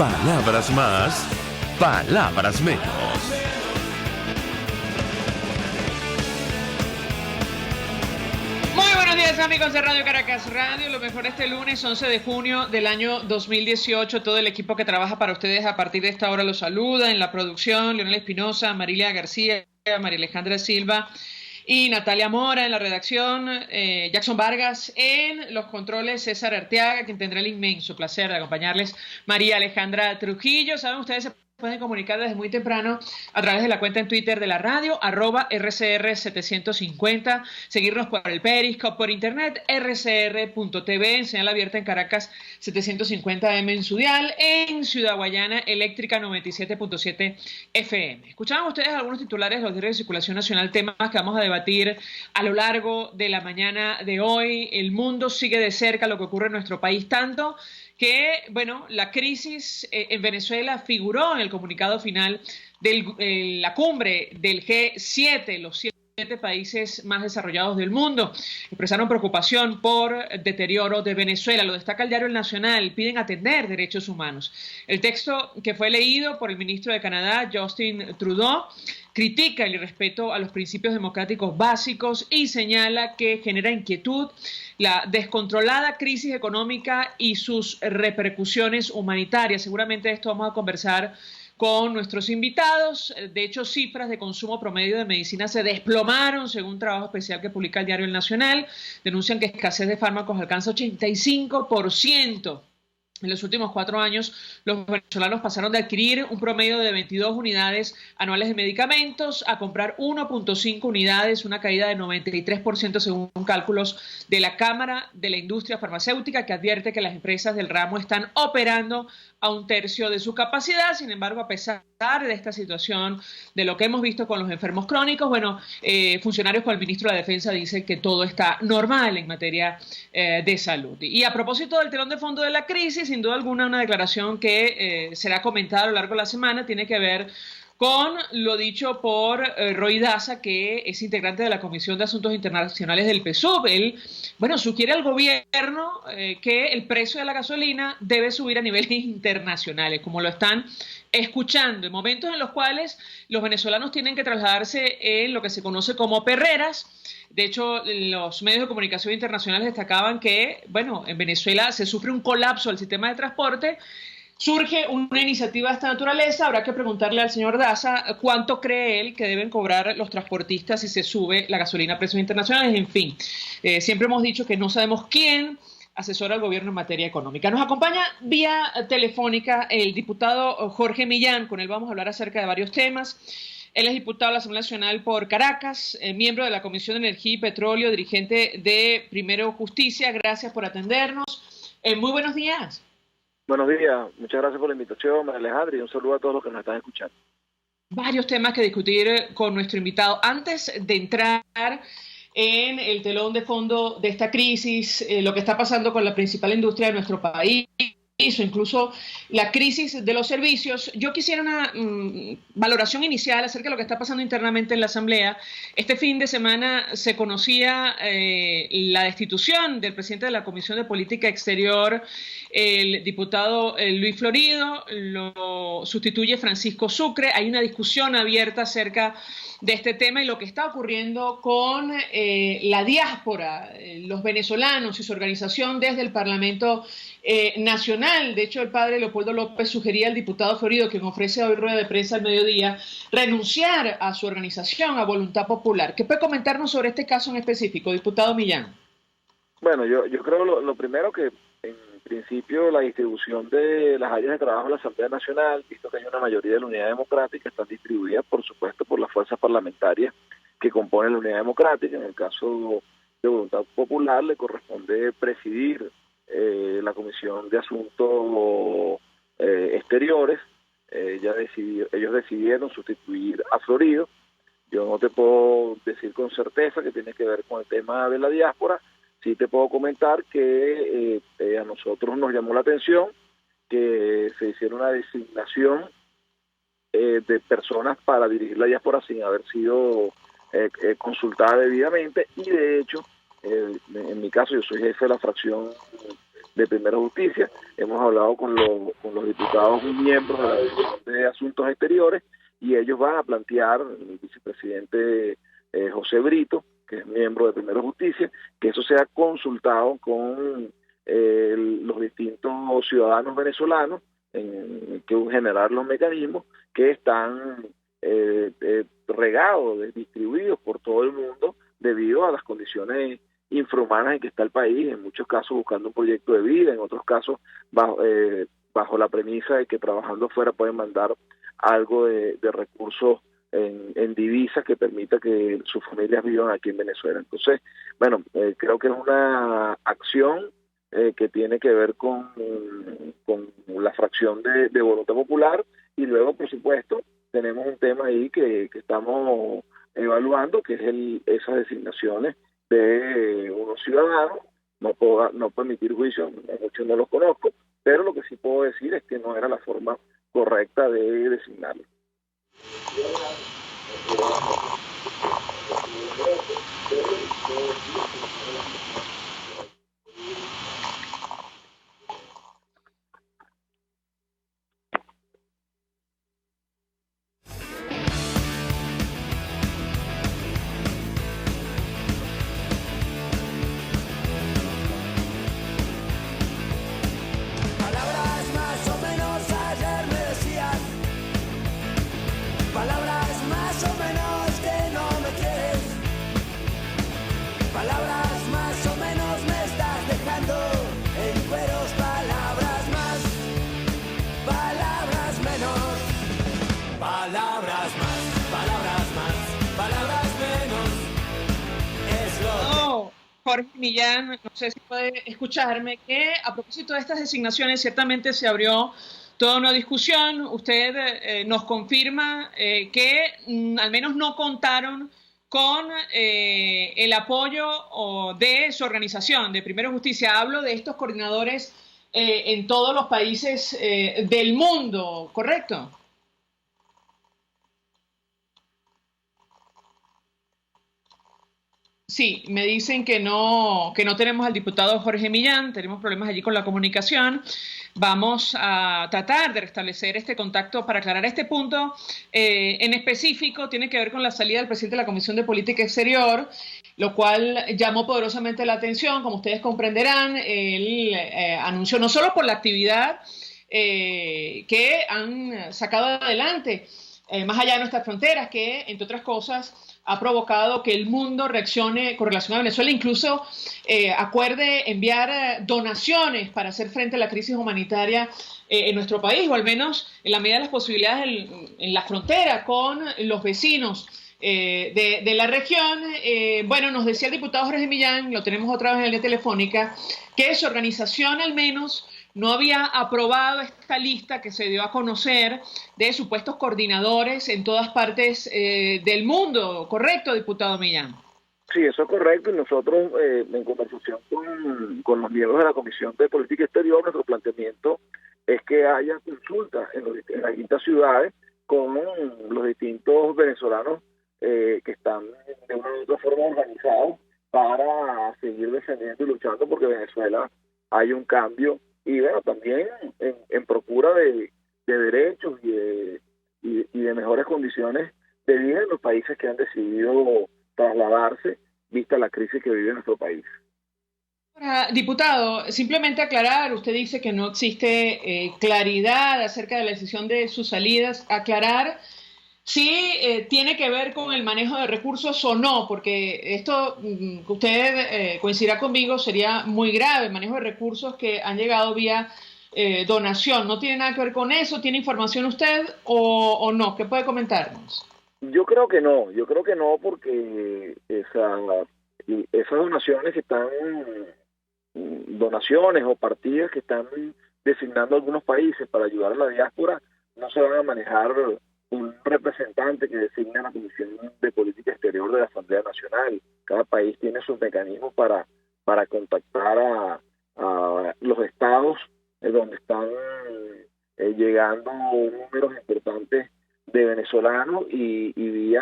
Palabras más, palabras menos. Muy buenos días, amigos de Radio Caracas Radio. Lo mejor este lunes 11 de junio del año 2018. Todo el equipo que trabaja para ustedes a partir de esta hora los saluda. En la producción, Leonel Espinosa, Marilia García, María Alejandra Silva y Natalia Mora. En la redacción, Jackson Vargas. En los controles, César Arteaga, quien tendrá el inmenso placer de acompañarles, María Alejandra Trujillo. Saben ustedes, se pueden comunicar desde muy temprano a través de la cuenta en Twitter de la radio, @RCR750, seguirnos por el Periscope, por internet, rcr.tv, en señal abierta en Caracas 750M en su dial, en Ciudad Guayana, eléctrica 97.7 FM. Escuchaban ustedes algunos titulares de los diarios de circulación nacional, temas que vamos a debatir a lo largo de la mañana de hoy. El mundo sigue de cerca lo que ocurre en nuestro país, tanto que, bueno, la crisis en Venezuela figuró en el comunicado final de la cumbre del G7, los 7 países más desarrollados del mundo. Expresaron preocupación por el deterioro de Venezuela. Lo destaca el diario El Nacional. Piden atender derechos humanos. El texto, que fue leído por el ministro de Canadá, Justin Trudeau, critica el irrespeto a los principios democráticos básicos y señala que genera inquietud la descontrolada crisis económica y sus repercusiones humanitarias. Seguramente de esto vamos a conversar con nuestros invitados. De hecho, cifras de consumo promedio de medicina se desplomaron, según un trabajo especial que publica el diario El Nacional. Denuncian que escasez de fármacos alcanza 85%. En los últimos 4 años, los venezolanos pasaron de adquirir un promedio de 22 unidades anuales de medicamentos a comprar 1.5 unidades, una caída de 93% según cálculos de la Cámara de la Industria Farmacéutica, que advierte que las empresas del ramo están operando a 1/3 de su capacidad. Sin embargo, a pesar de esta situación, de lo que hemos visto con los enfermos crónicos, bueno, funcionarios con el ministro de la Defensa dicen que todo está normal en materia de salud. Y a propósito del telón de fondo de la crisis, sin duda alguna, una declaración que será comentada a lo largo de la semana tiene que ver con lo dicho por Roy Daza, que es integrante de la Comisión de Asuntos Internacionales del PSUV. Él, bueno, sugiere al gobierno que el precio de la gasolina debe subir a niveles internacionales, como lo están escuchando, en momentos en los cuales los venezolanos tienen que trasladarse en lo que se conoce como perreras. De hecho, los medios de comunicación internacionales destacaban que, bueno, en Venezuela se sufre un colapso del sistema de transporte. Surge una iniciativa de esta naturaleza. Habrá que preguntarle al señor Daza cuánto cree él que deben cobrar los transportistas si se sube la gasolina a precios internacionales. En fin, siempre hemos dicho que no sabemos quién asesora al gobierno en materia económica. Nos acompaña vía telefónica el diputado Jorge Millán. Con él vamos a hablar acerca de varios temas. Él es diputado de la Asamblea Nacional por Caracas, miembro de la Comisión de Energía y Petróleo, dirigente de Primero Justicia. Gracias por atendernos. Muy buenos días. Buenos días, muchas gracias por la invitación, María Alejandra, y un saludo a todos los que nos están escuchando. Varios temas que discutir con nuestro invitado. Antes de entrar en el telón de fondo de esta crisis, lo que está pasando con la principal industria de nuestro país, o incluso la crisis de los servicios, yo quisiera una valoración inicial acerca de lo que está pasando internamente en la Asamblea. Este fin de semana se conocía la destitución del presidente de la Comisión de Política Exterior, el diputado Luis Florido, lo sustituye Francisco Sucre. Hay una discusión abierta acerca de este tema y lo que está ocurriendo con la diáspora, los venezolanos y su organización desde el Parlamento Nacional. De hecho, el padre Leopoldo López sugería al diputado Florido, quien ofrece hoy rueda de prensa al mediodía, renunciar a su organización, a Voluntad Popular. ¿Qué puede comentarnos sobre este caso en específico, diputado Millán? Bueno, yo creo lo primero que, en principio, la distribución de las áreas de trabajo de la Asamblea Nacional, visto que hay una mayoría de la Unidad Democrática, están distribuidas, por supuesto, por las fuerzas parlamentarias que componen la Unidad Democrática. En el caso de Voluntad Popular, le corresponde presidir la Comisión de Asuntos Exteriores. Ellos decidieron sustituir a Florido. Yo no te puedo decir con certeza que tiene que ver con el tema de la diáspora. Sí te puedo comentar que a nosotros nos llamó la atención que se hiciera una designación de personas para dirigir la diáspora sin haber sido consultada debidamente, y de hecho, en mi caso, yo soy jefe de la fracción de Primera Justicia, hemos hablado con los diputados miembros de la División de Asuntos Exteriores, y ellos van a plantear, el vicepresidente José Brito, que es miembro de Primera Justicia, que eso sea consultado con los distintos ciudadanos venezolanos, que generar los mecanismos que están regados, distribuidos por todo el mundo debido a las condiciones infrahumanas en que está el país, en muchos casos buscando un proyecto de vida, en otros casos bajo la premisa de que trabajando fuera pueden mandar algo de recursos en divisas que permita que sus familias vivan aquí en Venezuela. Entonces, bueno, creo que es una acción que tiene que ver con la fracción de voluntad popular, y luego, por supuesto, tenemos un tema ahí que estamos evaluando, que es esas designaciones de unos ciudadanos. No puedo emitir juicio, muchos no los conozco, pero lo que sí puedo decir es que no era la forma correcta de designarlo. Jorge Millán, no sé si puede escucharme, que a propósito de estas designaciones ciertamente se abrió toda una discusión. Usted nos confirma que al menos no contaron con el apoyo de su organización, de Primera Justicia. Hablo de estos coordinadores en todos los países del mundo, ¿correcto? Sí, me dicen que no tenemos al diputado Jorge Millán, tenemos problemas allí con la comunicación. Vamos a tratar de restablecer este contacto para aclarar este punto. En específico, tiene que ver con la salida del presidente de la Comisión de Política Exterior, lo cual llamó poderosamente la atención. Como ustedes comprenderán, él anunció no solo por la actividad que han sacado adelante, más allá de nuestras fronteras, que, entre otras cosas, ha provocado que el mundo reaccione con relación a Venezuela, incluso acuerde enviar donaciones para hacer frente a la crisis humanitaria en nuestro país, o al menos en la medida de las posibilidades en la frontera con los vecinos de la región. Bueno, nos decía el diputado Jorge Millán, lo tenemos otra vez en la línea telefónica, que su organización al menos no había aprobado esta lista que se dio a conocer de supuestos coordinadores en todas partes del mundo. ¿Correcto, diputado Millán? Sí, eso es correcto, y nosotros en conversación con los miembros de la Comisión de Política Exterior, nuestro planteamiento es que haya consultas en las distintas ciudades con los distintos venezolanos que están de una u otra forma organizados para seguir defendiendo y luchando porque Venezuela hay un cambio, y bueno, también en procura de derechos y de mejores condiciones de vida en los países que han decidido trasladarse vista la crisis que vive nuestro país. Diputado, simplemente aclarar, usted dice que no existe claridad acerca de la decisión de sus salidas. Aclarar si tiene que ver con el manejo de recursos o no, porque esto, usted coincidirá conmigo, sería muy grave, el manejo de recursos que han llegado vía donación. ¿No tiene nada que ver con eso? ¿Tiene información usted o no? ¿Qué puede comentarnos? Yo creo que no porque esas donaciones que están, donaciones o partidas que están designando algunos países para ayudar a la diáspora, no se van a manejar un representante que designa la Comisión de Política Exterior de la Asamblea Nacional. Cada país tiene sus mecanismos para contactar a los estados donde están llegando números importantes de venezolanos, y vía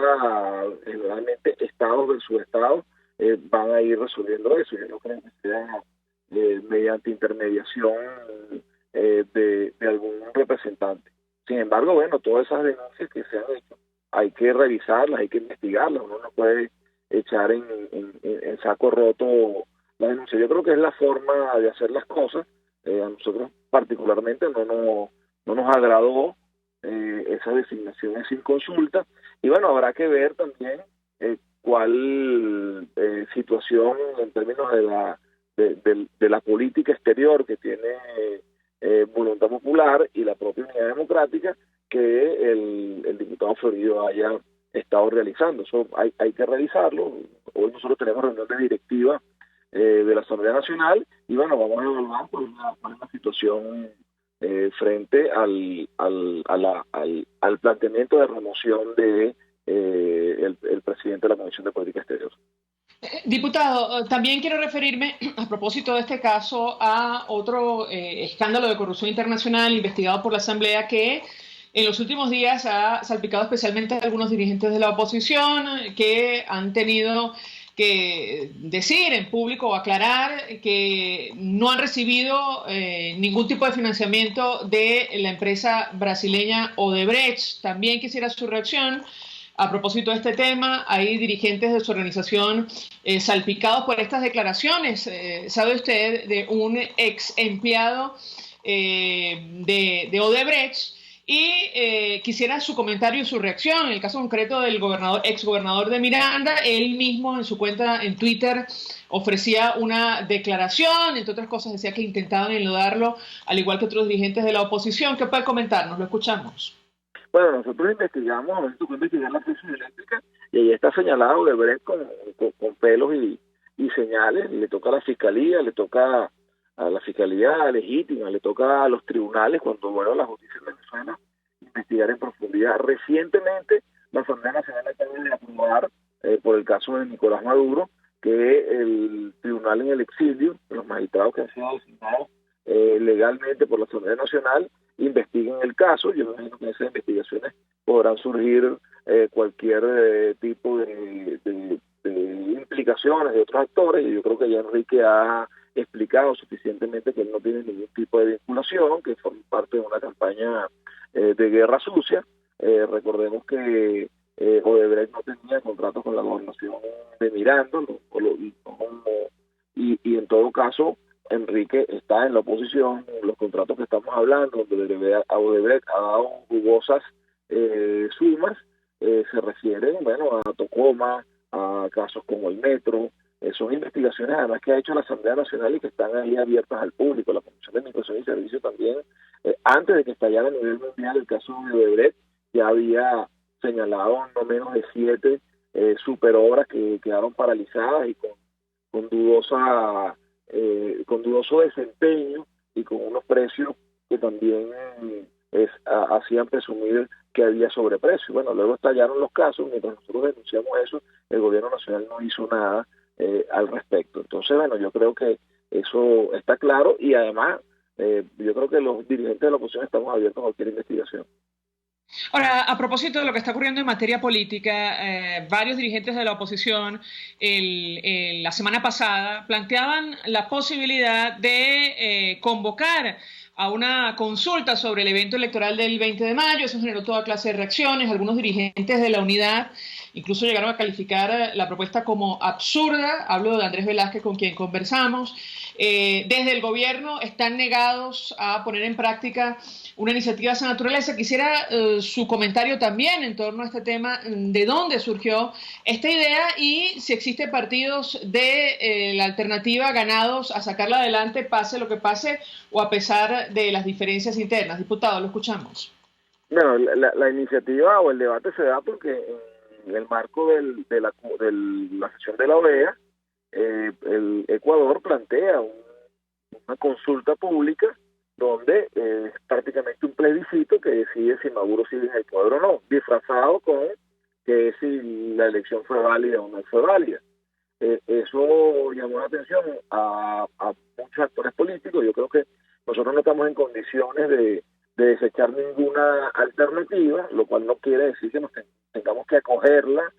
generalmente estados del subestado van a ir resolviendo eso. Yo no creo que sea mediante intermediación de algún representante. Sin embargo, bueno, todas esas denuncias que se han hecho, hay que revisarlas, hay que investigarlas, uno no puede echar en saco roto la denuncia. Yo creo que es la forma de hacer las cosas. A nosotros particularmente no nos agradó esa designación sin consulta, y bueno, habrá que ver también cuál situación en términos de la política exterior que tiene Voluntad Popular y la propia Unidad Democrática que el diputado Florido haya estado realizando. Eso hay que revisarlo. Hoy nosotros tenemos reunión de directiva de la Asamblea Nacional y bueno, vamos a evaluar cuál es la situación frente al planteamiento de remoción de el presidente de la Comisión de Política Exterior. Diputado, también quiero referirme, a propósito de este caso, a otro escándalo de corrupción internacional investigado por la Asamblea que en los últimos días ha salpicado especialmente a algunos dirigentes de la oposición que han tenido que decir en público o aclarar que no han recibido ningún tipo de financiamiento de la empresa brasileña Odebrecht. También quisiera su reacción. A propósito de este tema, hay dirigentes de su organización salpicados por estas declaraciones. ¿Sabe usted de un ex empleado de Odebrecht? Y quisiera su comentario y su reacción. En el caso concreto del ex gobernador de Miranda, él mismo en su cuenta en Twitter ofrecía una declaración, entre otras cosas decía que intentaban enlodarlo, al igual que otros dirigentes de la oposición. ¿Qué puede comentarnos? Lo escuchamos. Bueno, nosotros investigamos, a ver, tocó investigar la crisis eléctrica y ahí está señalado Odebrecht con pelos y señales, y le toca a la fiscalía, le toca a la fiscalía legítima, le toca a los tribunales, cuando vuelva a la justicia en Venezuela, investigar en profundidad. Recientemente, la Asamblea Nacional acaba de aprobar, por el caso de Nicolás Maduro, que el tribunal en el exilio, los magistrados que han sido designados legalmente por la Asamblea Nacional, investiguen el caso. Yo me imagino que en esas investigaciones podrán surgir cualquier tipo de implicaciones de otros actores, y yo creo que ya Enrique ha explicado suficientemente que él no tiene ningún tipo de vinculación, que forma parte de una campaña de guerra sucia. Recordemos que Odebrecht no tenía contrato con la gobernación de Miranda, y en todo caso Enrique está en la oposición. Los contratos que estamos hablando, donde Odebrecht ha dado jugosas sumas, se refieren, bueno, a Tocoma, a casos como el Metro. Son investigaciones además que ha hecho la Asamblea Nacional y que están ahí abiertas al público. La Comisión de Administración y Servicio también, antes de que estallara a nivel mundial el caso de Odebrecht, ya había señalado no menos de 7 superobras que quedaron paralizadas y con dudoso desempeño y con unos precios que también hacían presumir que había sobreprecio. Bueno, luego estallaron los casos. Mientras nosotros denunciamos eso, el gobierno nacional no hizo nada al respecto. Entonces, bueno, yo creo que eso está claro, y además yo creo que los dirigentes de la oposición estamos abiertos a cualquier investigación. Ahora, a propósito de lo que está ocurriendo en materia política, varios dirigentes de la oposición la semana pasada planteaban la posibilidad de convocar a una consulta sobre el evento electoral del 20 de mayo. Eso generó toda clase de reacciones. Algunos dirigentes de la unidad incluso llegaron a calificar la propuesta como absurda. Hablo de Andrés Velázquez, con quien conversamos. Desde el gobierno están negados a poner en práctica una iniciativa de esa naturaleza. Quisiera su comentario también en torno a este tema, de dónde surgió esta idea y si existen partidos de la alternativa ganados a sacarla adelante, pase lo que pase, o a pesar de las diferencias internas. Diputado, lo escuchamos. Bueno, la iniciativa o el debate se da porque en el marco de la sesión de la OEA, el Ecuador plantea una consulta pública donde es prácticamente un plebiscito que decide si Maduro sigue en el poder o no, disfrazado con que si la elección fue válida o no fue válida. Eso llamó la atención a muchos actores políticos. Yo creo que nosotros no estamos en condiciones de desechar ninguna alternativa, lo cual no quiere decir que nos tengamos que acogerla,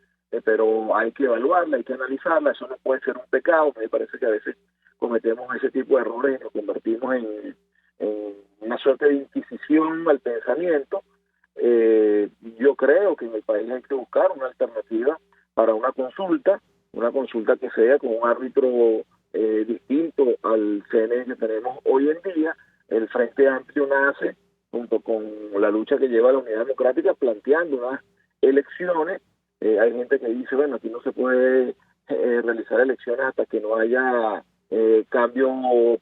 pero hay que evaluarla, hay que analizarla. Eso no puede ser un pecado. Me parece que a veces cometemos ese tipo de errores y nos convertimos en una suerte de inquisición al pensamiento. Yo creo que en el país hay que buscar una alternativa para una consulta que sea con un árbitro distinto al CNE que tenemos hoy en día. El Frente Amplio nace junto con la lucha que lleva la Unidad Democrática planteando unas elecciones. Hay gente que dice, bueno, aquí no se puede realizar elecciones hasta que no haya cambio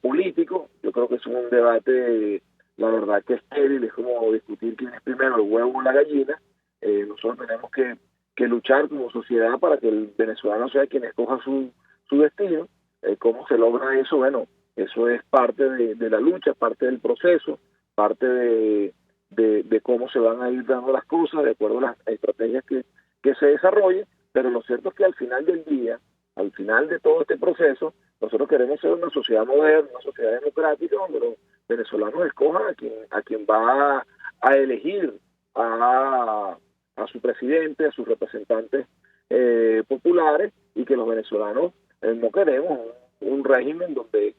político. Yo creo que es un debate, la verdad, que es estéril, es como discutir quién es primero, el huevo o la gallina. Nosotros tenemos que luchar como sociedad para que el venezolano sea quien escoja su destino. ¿Cómo se logra eso? Bueno, eso es parte de la lucha, parte del proceso, parte de cómo se van a ir dando las cosas de acuerdo a las estrategias que se desarrollen, pero lo cierto es que al final del día, al final de todo este proceso, nosotros queremos ser una sociedad moderna, una sociedad democrática, donde los venezolanos escojan a quien va a elegir a su presidente, a sus representantes populares, y que los venezolanos no queremos un régimen donde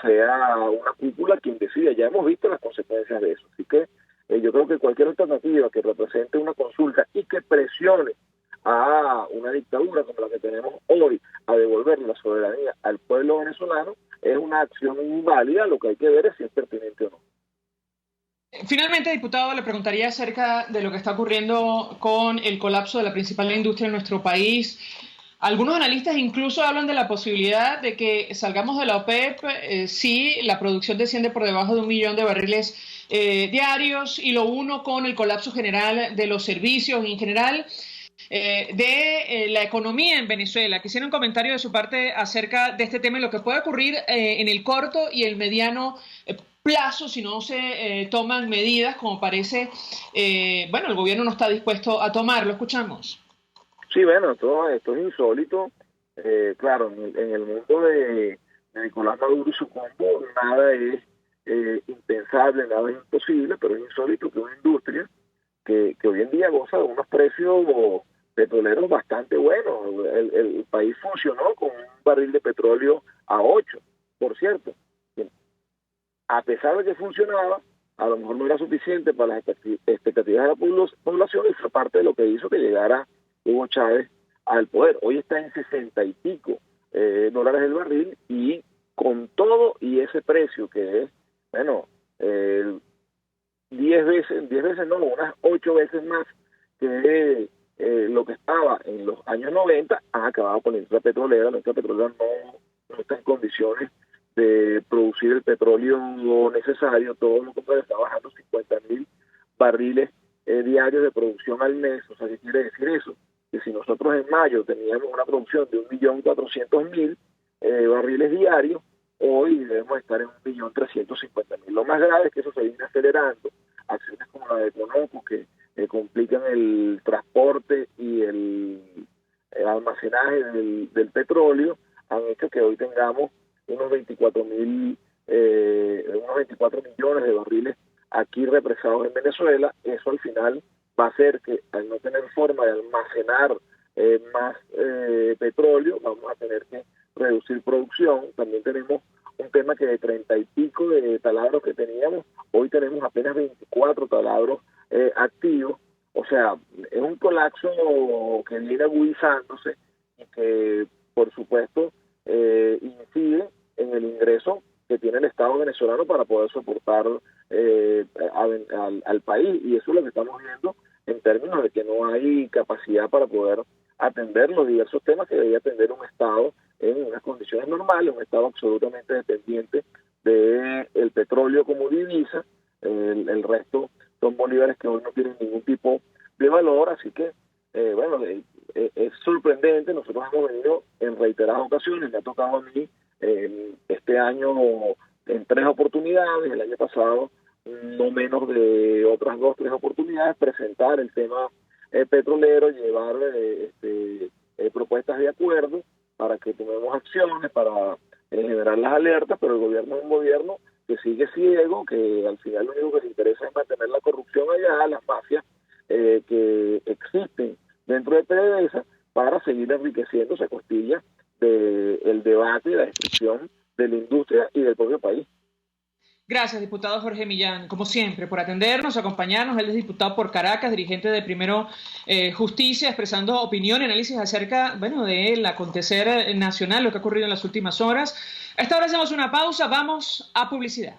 sea una cúpula quien decida. Ya hemos visto las consecuencias de eso. Así que yo creo que cualquier alternativa que represente una consulta y que presione a una dictadura como la que tenemos hoy a devolver la soberanía al pueblo venezolano es una acción inválida. Lo que hay que ver es si es pertinente o no. Finalmente, diputado, le preguntaría acerca de lo que está ocurriendo con el colapso de la principal industria en nuestro país. Algunos analistas incluso hablan de la posibilidad de que salgamos de la OPEP si la producción desciende por debajo de 1 millón de barriles diarios, y lo uno con el colapso general de los servicios y en general de la economía en Venezuela. Quisiera un comentario de su parte acerca de este tema y lo que puede ocurrir en el corto y el mediano plazo si no se toman medidas, como parece, el gobierno no está dispuesto a tomar. Lo escuchamos. Sí, bueno, esto es insólito. Claro, en el mundo de Nicolás Maduro y su combo, nada es impensable, nada es imposible, pero es insólito que una industria que hoy en día goza de unos precios petroleros bastante buenos. El país funcionó con un barril de petróleo a 8, por cierto. A pesar de que funcionaba, a lo mejor no era suficiente para las expectativas de la población, y fue parte de lo que hizo que llegara Hugo Chávez al poder. Hoy está en 60 y pico dólares el barril, y con todo y ese precio que es, 10 veces no, unas 8 veces más que lo que estaba en los años 90, han acabado con la industria petrolera. La industria petrolera no está en condiciones de producir el petróleo necesario. Todo lo contrario, está bajando 50.000 barriles diarios de producción al mes. O sea, ¿qué quiere decir eso? Que si nosotros en mayo teníamos una producción de 1.400.000 barriles diarios, hoy debemos estar en 1.350.000. Lo más grave es que eso se viene acelerando. Acciones como la de Conoco, que complican el transporte y el almacenaje del petróleo, han hecho que hoy tengamos unos 24 millones de barriles aquí represados en Venezuela. Eso al final va a hacer que, al no tener forma de almacenar más petróleo, vamos a tener que reducir producción. También tenemos un tema que de 30 y pico de taladros que teníamos, hoy tenemos apenas 24 taladros activos. O sea, es un colapso que viene agudizándose y que, por supuesto, incide en el ingreso que tiene el Estado venezolano para poder soportar al país. Y eso es lo que estamos viendo en términos de que no hay capacidad para poder atender los diversos temas que debería atender un Estado en unas condiciones normales, un Estado absolutamente dependiente del petróleo como divisa. El resto son bolívares que hoy no tienen ningún tipo de valor. Así que, es sorprendente. Nosotros hemos venido en reiteradas ocasiones, me ha tocado a mí este año en 3 oportunidades, el año pasado no menos de otras 2, 3 oportunidades, presentar el tema petrolero, llevar propuestas de acuerdo para que tomemos acciones, para generar las alertas, pero el gobierno es un gobierno que sigue ciego, que al final lo único que le interesa es mantener la corrupción allá, las mafias que existen dentro de PDVSA, para seguir enriqueciéndose a costillas del debate y la destrucción de la industria y del propio país. Gracias, diputado Jorge Millán, como siempre, por atendernos, acompañarnos. Él es diputado por Caracas, dirigente de Primero Justicia, expresando opinión y análisis acerca, del acontecer nacional, lo que ha ocurrido en las últimas horas. A esta hora hacemos una pausa, vamos a publicidad.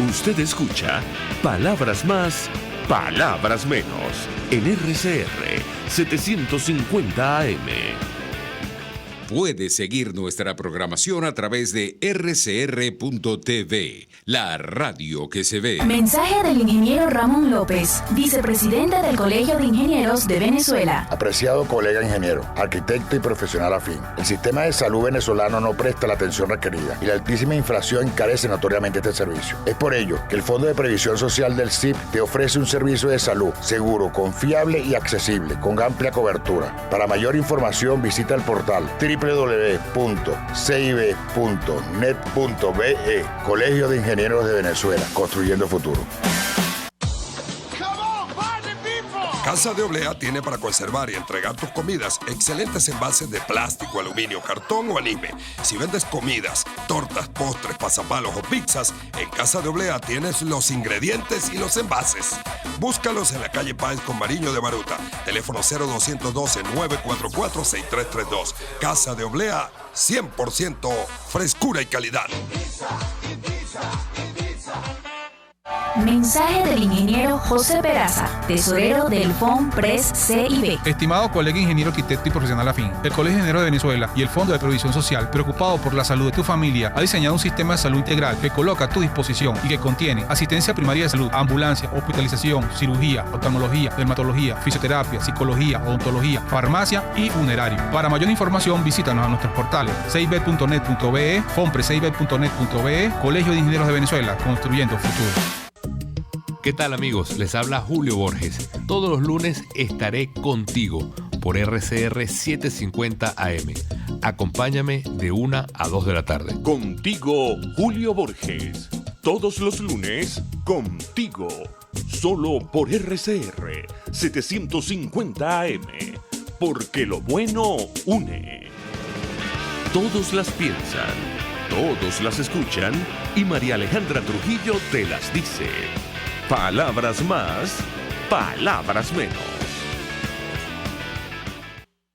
Usted escucha Palabras Más, Palabras Menos en RCR 750 AM. Puede seguir nuestra programación a través de rcr.tv, la radio que se ve. Mensaje del ingeniero Ramón López, vicepresidente del Colegio de Ingenieros de Venezuela. Apreciado colega ingeniero, arquitecto y profesional afín, el sistema de salud venezolano no presta la atención requerida y la altísima inflación encarece notoriamente este servicio. Es por ello que el Fondo de Previsión Social del CIP te ofrece un servicio de salud seguro, confiable y accesible, con amplia cobertura. Para mayor información visita el portal www.cib.net.be, Colegio de Ingenieros de Venezuela, construyendo futuro. Casa de Oblea tiene para conservar y entregar tus comidas excelentes envases de plástico, aluminio, cartón o anime. Si vendes comidas, tortas, postres, pasapalos o pizzas, en Casa de Oblea tienes los ingredientes y los envases. Búscalos en la calle Páez con Mariño de Baruta. Teléfono 0212-944-6332. Casa de Oblea, 100% frescura y calidad. Mensaje del ingeniero José Peraza, tesorero del FONPRES CIB. Estimado colega ingeniero, arquitecto y profesional afín, el Colegio de Ingenieros de Venezuela y el Fondo de Previsión Social, preocupado por la salud de tu familia, ha diseñado un sistema de salud integral que coloca a tu disposición y que contiene asistencia primaria de salud, ambulancia, hospitalización, cirugía, oftalmología, dermatología, fisioterapia, psicología, odontología, farmacia y funerario. Para mayor información, visítanos a nuestros portales cib.net.be, fonprescib.net.be, Colegio de Ingenieros de Venezuela, construyendo futuro. ¿Qué tal, amigos? Les habla Julio Borges. Todos los lunes estaré contigo por RCR 750 AM. Acompáñame de 1 a 2 de la tarde. Contigo, Julio Borges. Todos los lunes, contigo. Solo por RCR 750 AM. Porque lo bueno une. Todos las piensan, todos las escuchan y María Alejandra Trujillo te las dice. Palabras más, palabras menos.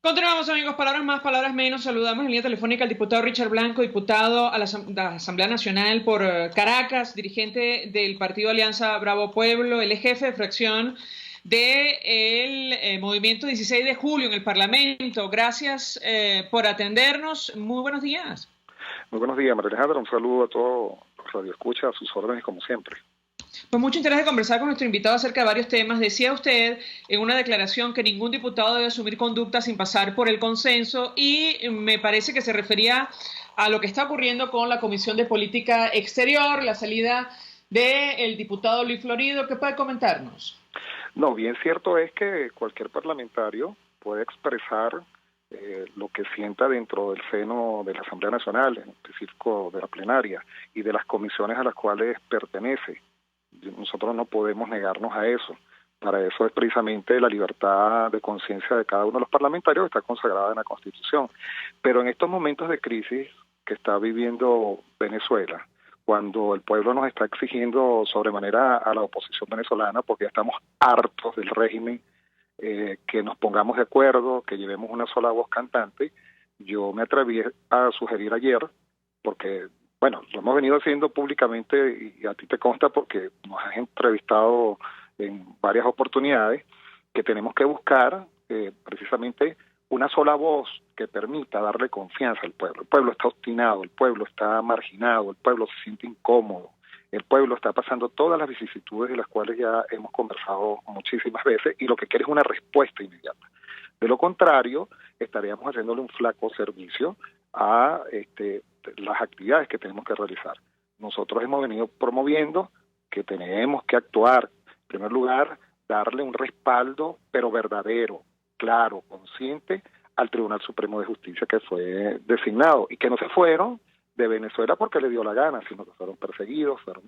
Continuamos, amigos, palabras más, palabras menos. Saludamos en línea telefónica al diputado Richard Blanco, diputado a la Asamblea Nacional por Caracas, dirigente del Partido Alianza Bravo Pueblo, él es jefe de fracción del Movimiento 16 de Julio en el Parlamento. Gracias por atendernos. Muy buenos días. Muy buenos días, María Alejandra. Un saludo a todos los radioescuchas, a sus órdenes como siempre. Pues mucho interés de conversar con nuestro invitado acerca de varios temas. Decía usted en una declaración que ningún diputado debe asumir conducta sin pasar por el consenso y me parece que se refería a lo que está ocurriendo con la Comisión de Política Exterior, la salida del diputado Luis Florido. ¿Qué puede comentarnos? No, bien cierto es que cualquier parlamentario puede expresar lo que sienta dentro del seno de la Asamblea Nacional, en específico de la plenaria y de las comisiones a las cuales pertenece. Nosotros no podemos negarnos a eso. Para eso es precisamente la libertad de conciencia de cada uno de los parlamentarios que está consagrada en la Constitución. Pero en estos momentos de crisis que está viviendo Venezuela, cuando el pueblo nos está exigiendo sobremanera a la oposición venezolana, porque ya estamos hartos del régimen, que nos pongamos de acuerdo, que llevemos una sola voz cantante, yo me atreví a sugerir ayer, porque bueno, lo hemos venido haciendo públicamente y a ti te consta porque nos has entrevistado en varias oportunidades, que tenemos que buscar precisamente una sola voz que permita darle confianza al pueblo. El pueblo está obstinado, el pueblo está marginado, el pueblo se siente incómodo, el pueblo está pasando todas las vicisitudes de las cuales ya hemos conversado muchísimas veces y lo que quiere es una respuesta inmediata. De lo contrario, estaríamos haciéndole un flaco servicio a las actividades que tenemos que realizar. Nosotros hemos venido promoviendo que tenemos que actuar, en primer lugar, darle un respaldo, pero verdadero, claro, consciente, al Tribunal Supremo de Justicia que fue designado y que no se fueron de Venezuela porque le dio la gana, sino que fueron perseguidos, fueron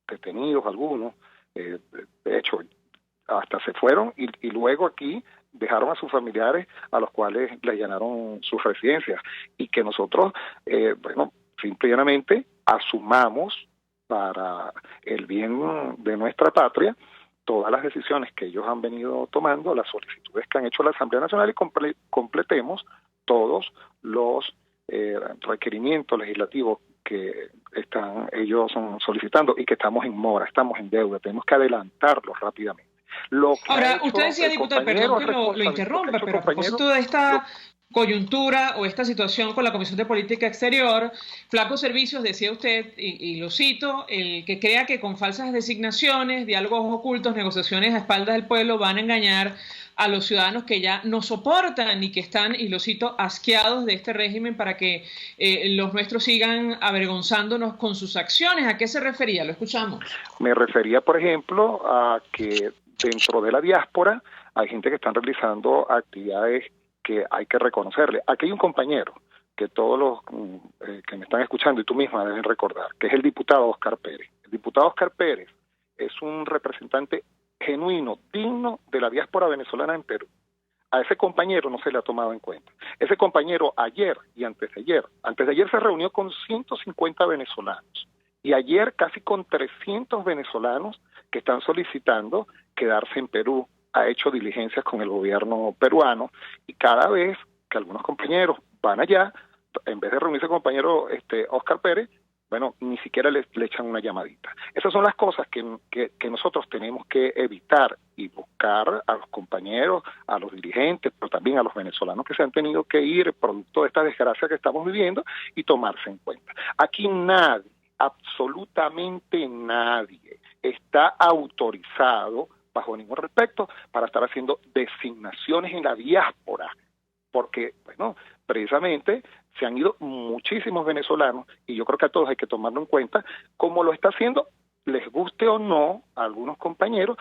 detenidos algunos, de hecho, hasta se fueron y luego aquí dejaron a sus familiares a los cuales le allanaron sus residencias y que nosotros, Simplemente asumamos para el bien de nuestra patria todas las decisiones que ellos han venido tomando, las solicitudes que han hecho la Asamblea Nacional y completemos todos los requerimientos legislativos que están ellos solicitando y que estamos en mora, estamos en deuda, tenemos que adelantarlos rápidamente. Ahora, usted decía, diputado, perdón que lo interrumpa, pero a propósito de esta coyuntura o esta situación con la Comisión de Política Exterior, Flaco Servicios, decía usted, y lo cito, el que crea que con falsas designaciones, diálogos ocultos, negociaciones a espaldas del pueblo van a engañar a los ciudadanos que ya no soportan y que están, y lo cito, asqueados de este régimen para que los nuestros sigan avergonzándonos con sus acciones. ¿A qué se refería? Lo escuchamos. Me refería, por ejemplo, a que dentro de la diáspora hay gente que están realizando actividades que hay que reconocerle. Aquí hay un compañero que todos los que me están escuchando y tú misma deben recordar, que es el diputado Oscar Pérez. El diputado Oscar Pérez es un representante genuino, digno de la diáspora venezolana en Perú. A ese compañero no se le ha tomado en cuenta. Ese compañero ayer y antes de ayer se reunió con 150 venezolanos y ayer casi con 300 venezolanos que están solicitando quedarse en Perú. Ha hecho diligencias con el gobierno peruano y cada vez que algunos compañeros van allá, en vez de reunirse con el compañero Oscar Pérez, bueno, ni siquiera le echan una llamadita. Esas son las cosas que nosotros tenemos que evitar y buscar a los compañeros, a los dirigentes, pero también a los venezolanos que se han tenido que ir producto de esta desgracia que estamos viviendo y tomarse en cuenta. Aquí nadie, absolutamente nadie, está autorizado bajo ningún respecto para estar haciendo designaciones en la diáspora, porque, bueno, precisamente se han ido muchísimos venezolanos y yo creo que a todos hay que tomarlo en cuenta, como lo está haciendo, les guste o no a algunos compañeros,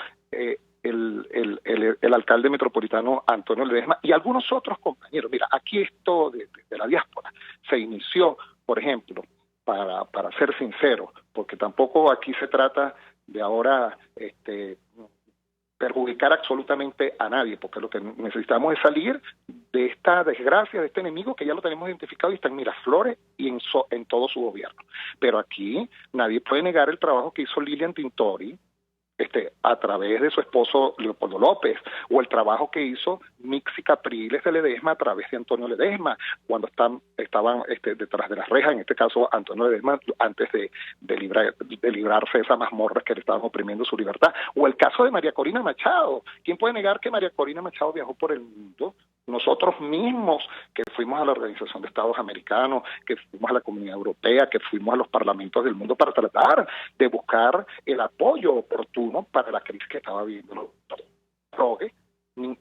el alcalde metropolitano Antonio Ledesma y algunos otros compañeros. Mira, aquí esto de la diáspora se inició, por ejemplo, para ser sincero, porque tampoco aquí se trata de ahora perjudicar absolutamente a nadie, porque lo que necesitamos es salir de esta desgracia, de este enemigo que ya lo tenemos identificado y está en Miraflores y en todo su gobierno. Pero aquí nadie puede negar el trabajo que hizo Lilian Tintori a través de su esposo Leopoldo López, o el trabajo que hizo Mixi Capriles de Ledesma a través de Antonio Ledesma, cuando estaban detrás de las rejas, en este caso Antonio Ledesma, antes de librarse de esa mazmorra que le estaban oprimiendo su libertad, o el caso de María Corina Machado. ¿Quién puede negar que María Corina Machado viajó por el mundo? Nosotros mismos, que fuimos a la Organización de Estados Americanos, que fuimos a la Comunidad Europea, que fuimos a los parlamentos del mundo para tratar de buscar el apoyo oportuno para la crisis que estaba viviendo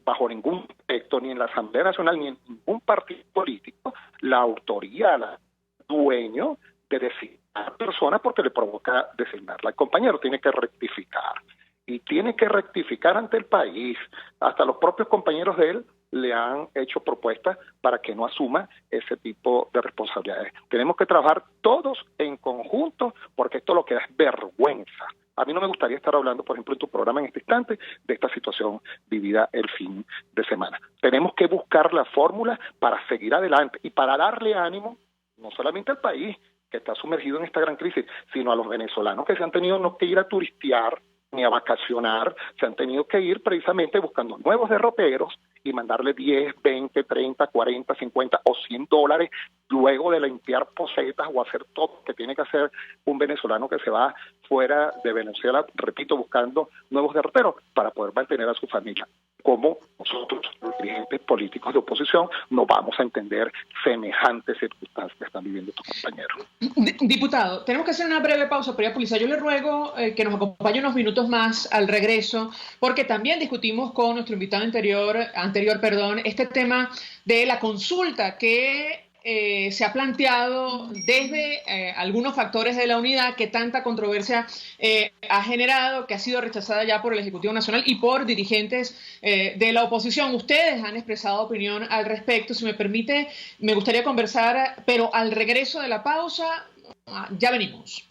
bajo ningún aspecto, ni en la Asamblea Nacional, ni en ningún partido político, la autoría, la dueño de designar personas porque le provoca designarla. El compañero tiene que rectificar, y tiene que rectificar ante el país. Hasta los propios compañeros de él le han hecho propuestas para que no asuma ese tipo de responsabilidades. Tenemos que trabajar todos en conjunto, porque esto lo que da es vergüenza. A mí no me gustaría estar hablando, por ejemplo, en tu programa en este instante, de esta situación vivida el fin de semana. Tenemos que buscar la fórmula para seguir adelante y para darle ánimo, no solamente al país que está sumergido en esta gran crisis, sino a los venezolanos que se han tenido no que ir a turistear ni a vacacionar, se han tenido que ir precisamente buscando nuevos derroteros y mandarle 10, 20, 30, 40, 50 o $100 luego de limpiar posetas o hacer todo lo que tiene que hacer un venezolano que se va fuera de Venezuela, repito, buscando nuevos derroteros para poder mantener a su familia. Como nosotros, los dirigentes políticos de oposición, no vamos a entender semejantes circunstancias que están viviendo estos compañeros. Diputado, tenemos que hacer una breve pausa, pero yo le ruego que nos acompañe unos minutos más al regreso, porque también discutimos con nuestro invitado anterior, este tema de la consulta que se ha planteado desde algunos factores de la unidad, que tanta controversia ha generado, que ha sido rechazada ya por el Ejecutivo Nacional y por dirigentes de la oposición. Ustedes han expresado opinión al respecto. Si me permite, me gustaría conversar, pero al regreso de la pausa, ya venimos.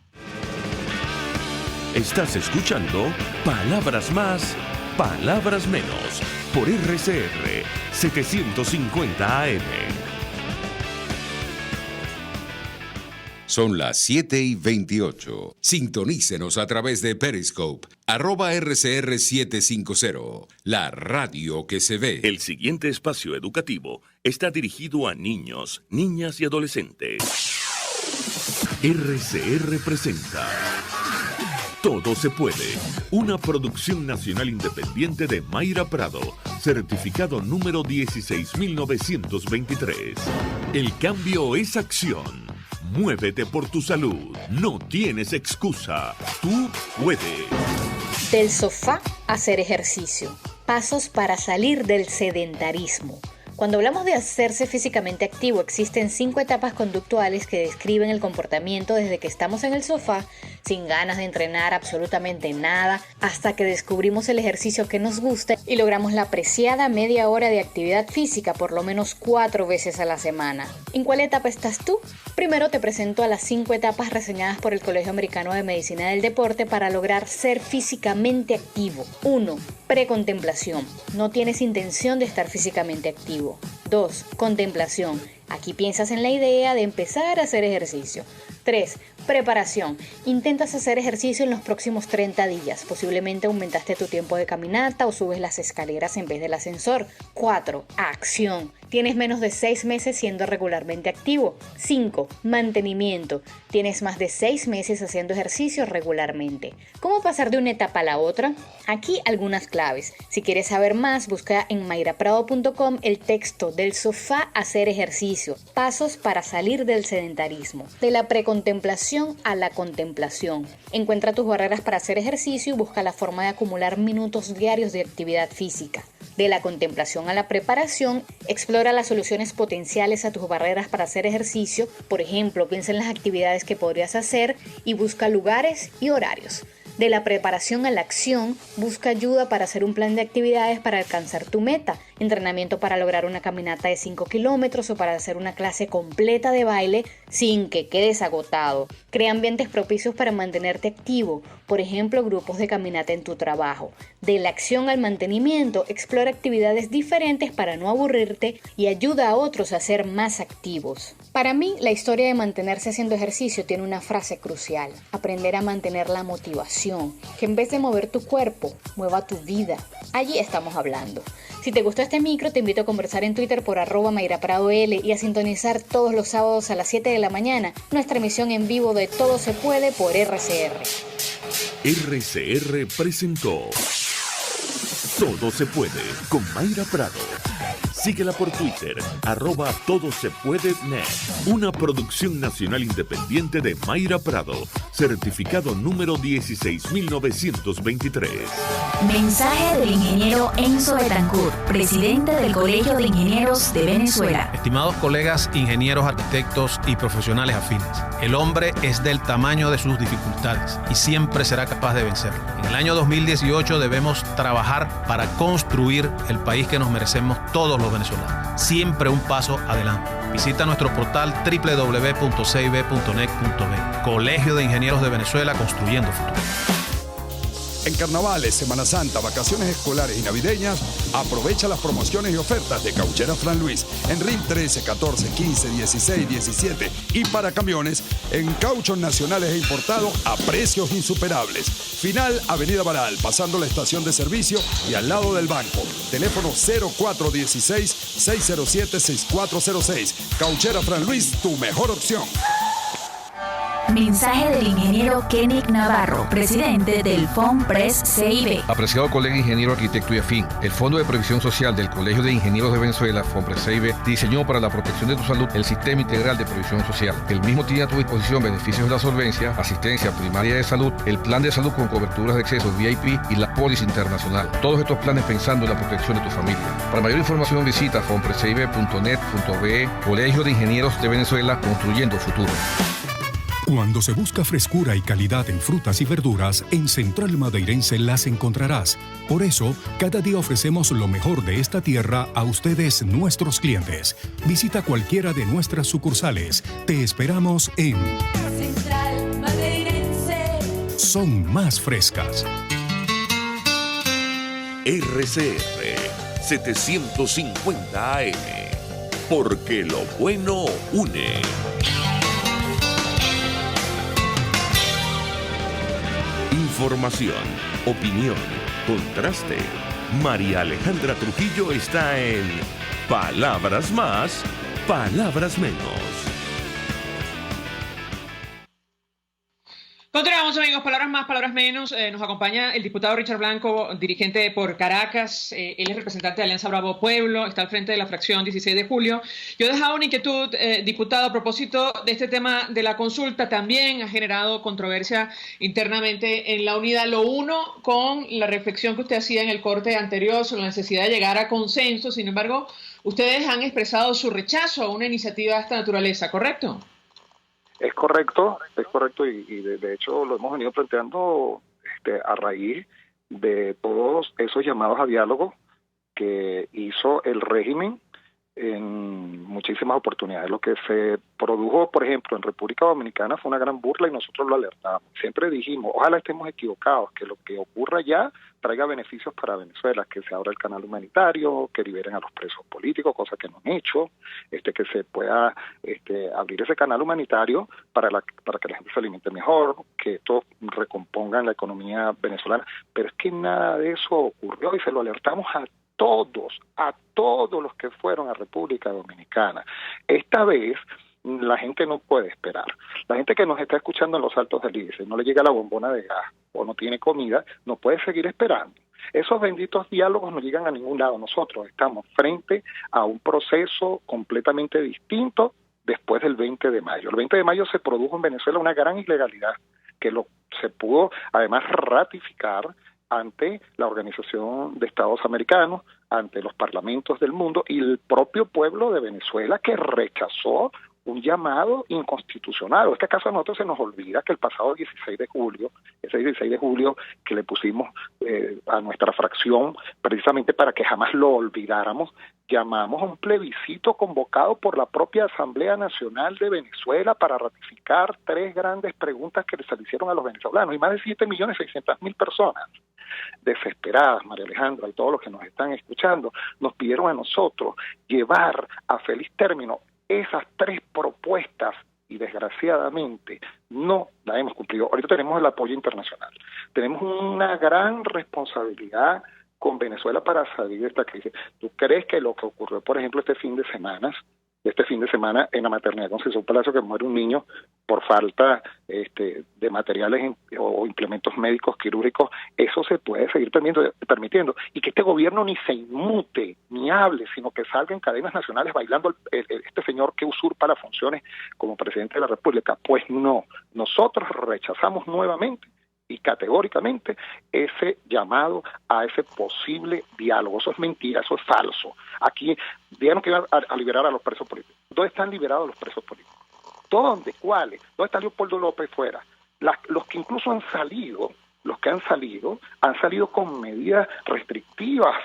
Estás escuchando Palabras Más, Palabras Menos, por RCR 750 AM. Son las 7:28. Sintonícenos a través de Periscope, @RCR750, la radio que se ve. El siguiente espacio educativo está dirigido a niños, niñas y adolescentes. RCR presenta Todo se puede, una producción nacional independiente de Mayra Prado, certificado número 16923. El cambio es acción. Muévete por tu salud. No tienes excusa. Tú puedes. Del sofá a hacer ejercicio. Pasos para salir del sedentarismo. Cuando hablamos de hacerse físicamente activo, existen 5 etapas conductuales que describen el comportamiento desde que estamos en el sofá, sin ganas de entrenar absolutamente nada, hasta que descubrimos el ejercicio que nos gusta y logramos la preciada media hora de actividad física por lo menos 4 veces a la semana. ¿En cuál etapa estás tú? Primero te presento a las 5 etapas reseñadas por el Colegio Americano de Medicina del Deporte para lograr ser físicamente activo. 1. Precontemplación. No tienes intención de estar físicamente activo. 2. Contemplación. Aquí piensas en la idea de empezar a hacer ejercicio. 3. Preparación. Intentas hacer ejercicio en los próximos 30 días. Posiblemente aumentaste tu tiempo de caminata o subes las escaleras en vez del ascensor. 4. Acción. Tienes menos de 6 meses siendo regularmente activo. 5. Mantenimiento. Tienes más de 6 meses haciendo ejercicio regularmente. ¿Cómo pasar de una etapa a la otra? Aquí algunas claves. Si quieres saber más, busca en mayraprado.com el texto Del sofá a hacer ejercicio. Pasos para salir del sedentarismo. De la precontemplación a la contemplación. Encuentra tus barreras para hacer ejercicio y busca la forma de acumular minutos diarios de actividad física. De la contemplación a la preparación, explora las soluciones potenciales a tus barreras para hacer ejercicio. Por ejemplo, piensa en las actividades que podrías hacer y busca lugares y horarios. De la preparación a la acción, busca ayuda para hacer un plan de actividades para alcanzar tu meta, entrenamiento para lograr una caminata de 5 kilómetros o para hacer una clase completa de baile sin que quedes agotado. Crea ambientes propicios para mantenerte activo, por ejemplo, grupos de caminata en tu trabajo. De la acción al mantenimiento, explora actividades diferentes para no aburrirte y ayuda a otros a ser más activos. Para mí, la historia de mantenerse haciendo ejercicio tiene una frase crucial: aprender a mantener la motivación, que en vez de mover tu cuerpo, mueva tu vida. Allí estamos hablando. Si te gustó este micro, te invito a conversar en Twitter por @MayraPradoL y a sintonizar todos los sábados a las 7 de la mañana nuestra emisión en vivo de Todo se puede por RCR. RCR presentó Todo se puede con Mayra Prado. Síguela por Twitter, @todosepuedenet. Una producción nacional independiente de Mayra Prado, certificado número 16923. Mensaje del ingeniero Enzo Betancourt, presidente del Colegio de Ingenieros de Venezuela. Estimados colegas, ingenieros, arquitectos y profesionales afines, el hombre es del tamaño de sus dificultades y siempre será capaz de vencerlo. En el año 2018 debemos trabajar para construir el país que nos merecemos todos los venezolanos. Siempre un paso adelante. Visita nuestro portal www.cib.net.be. Colegio de Ingenieros de Venezuela, construyendo futuro. En carnavales, Semana Santa, vacaciones escolares y navideñas, aprovecha las promociones y ofertas de Cauchera Fran Luis en RIM 13, 14, 15, 16, 17 y para camiones en cauchos nacionales e importados a precios insuperables. Final Avenida Baral, pasando la estación de servicio y al lado del banco. Teléfono 0416-607-6406. Cauchera Fran Luis, tu mejor opción. Mensaje del ingeniero Kenick Navarro, presidente del FONPRES CIB. Apreciado colega ingeniero, arquitecto y afín, el Fondo de Previsión Social del Colegio de Ingenieros de Venezuela, FONPRES CIB, diseñó para la protección de tu salud el Sistema Integral de Previsión Social. El mismo tiene a tu disposición beneficios de la solvencia, asistencia primaria de salud, el plan de salud con coberturas de acceso VIP y la póliza internacional. Todos estos planes pensando en la protección de tu familia. Para mayor información visita fonprescibe.net.be. Colegio de Ingenieros de Venezuela, construyendo futuro. Cuando se busca frescura y calidad en frutas y verduras, en Central Madeirense las encontrarás. Por eso, cada día ofrecemos lo mejor de esta tierra a ustedes, nuestros clientes. Visita cualquiera de nuestras sucursales. Te esperamos en Central Madeirense. Son más frescas. RCR 750 AM. Porque lo bueno une. Información, opinión, contraste. María Alejandra Trujillo está en Palabras Más, Palabras Menos. Continuamos, amigos, palabras más, palabras menos. Nos acompaña el diputado Richard Blanco, dirigente por Caracas. Él es representante de Alianza Bravo Pueblo, está al frente de la fracción 16 de julio. Yo dejaba una inquietud, diputado, a propósito de este tema de la consulta. También ha generado controversia internamente en la unidad. Lo uno con la reflexión que usted hacía en el corte anterior sobre la necesidad de llegar a consenso. Sin embargo, ustedes han expresado su rechazo a una iniciativa de esta naturaleza, ¿correcto? Es correcto y de hecho lo hemos venido planteando a raíz de todos esos llamados a diálogo que hizo el régimen en muchísimas oportunidades. Lo que se produjo, por ejemplo, en República Dominicana fue una gran burla y nosotros lo alertamos. Siempre dijimos, ojalá estemos equivocados, que lo que ocurra ya traiga beneficios para Venezuela, que se abra el canal humanitario, que liberen a los presos políticos, cosa que no han hecho, que se pueda abrir ese canal humanitario para que la gente se alimente mejor, que todos recompongan la economía venezolana, pero es que nada de eso ocurrió y se lo alertamos a todos los que fueron a República Dominicana. Esta vez la gente no puede esperar. La gente que nos está escuchando en los Altos del Índice, no le llega la bombona de gas o no tiene comida, no puede seguir esperando. Esos benditos diálogos no llegan a ningún lado. Nosotros estamos frente a un proceso completamente distinto después del 20 de mayo. El 20 de mayo se produjo en Venezuela una gran ilegalidad que se pudo además ratificar ante la Organización de Estados Americanos, ante los parlamentos del mundo y el propio pueblo de Venezuela, que rechazó un llamado inconstitucional. ¿Es que acaso a nosotros se nos olvida que el pasado 16 de julio, ese 16 de julio que le pusimos a nuestra fracción, precisamente para que jamás lo olvidáramos, llamamos a un plebiscito convocado por la propia Asamblea Nacional de Venezuela para ratificar 3 grandes preguntas que se le hicieron a los venezolanos, y más de 7.600.000 personas desesperadas, María Alejandra, y todos los que nos están escuchando, nos pidieron a nosotros llevar a feliz término esas 3 propuestas y desgraciadamente no la hemos cumplido. Ahorita tenemos el apoyo internacional, tenemos una gran responsabilidad con Venezuela para salir de esta crisis. ¿Tú crees que lo que ocurrió, por ejemplo, este fin de semana en la maternidad Concepción Palacio, que muere un niño por falta de materiales o implementos médicos quirúrgicos, eso se puede seguir permitiendo, y que este gobierno ni se inmute ni hable, sino que salga en cadenas nacionales bailando este señor que usurpa las funciones como presidente de la República? Pues no, nosotros rechazamos nuevamente y categóricamente ese llamado a ese posible diálogo. Eso es mentira, eso es falso. Aquí dijeron que iban a liberar a los presos políticos. ¿Dónde están liberados los presos políticos? ¿Dónde? ¿Cuáles? ¿Dónde está Leopoldo López fuera? Los que incluso han salido con medidas restrictivas.